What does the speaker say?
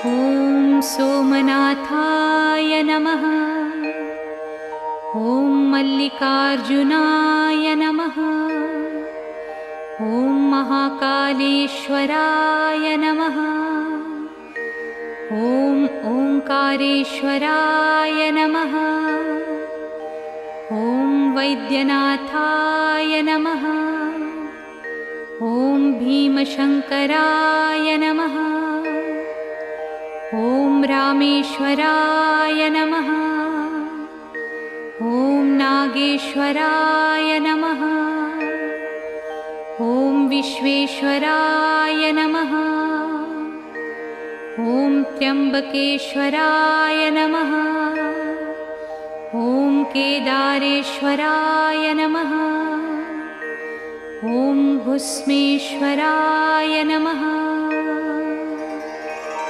ॐ सोमनाथाय नमः। ॐ मल्लिकार्जुनाय नमः। ॐ महाकालेश्वराय नमः। ॐ ओंकारेश्वराय नमः। ॐ वैद्यनाथाय नमः। ॐ भीमशंकराय नमः। ॐ रामेश्वराय नमः। ॐ नागेश्वराय नमः। ॐ विश्वेश्वराय नमः। ॐ त्र्यंबकेश्वराय नमः। ॐ केदारेश्वराय नमः। ॐ भुस्मेश्वराय नमः।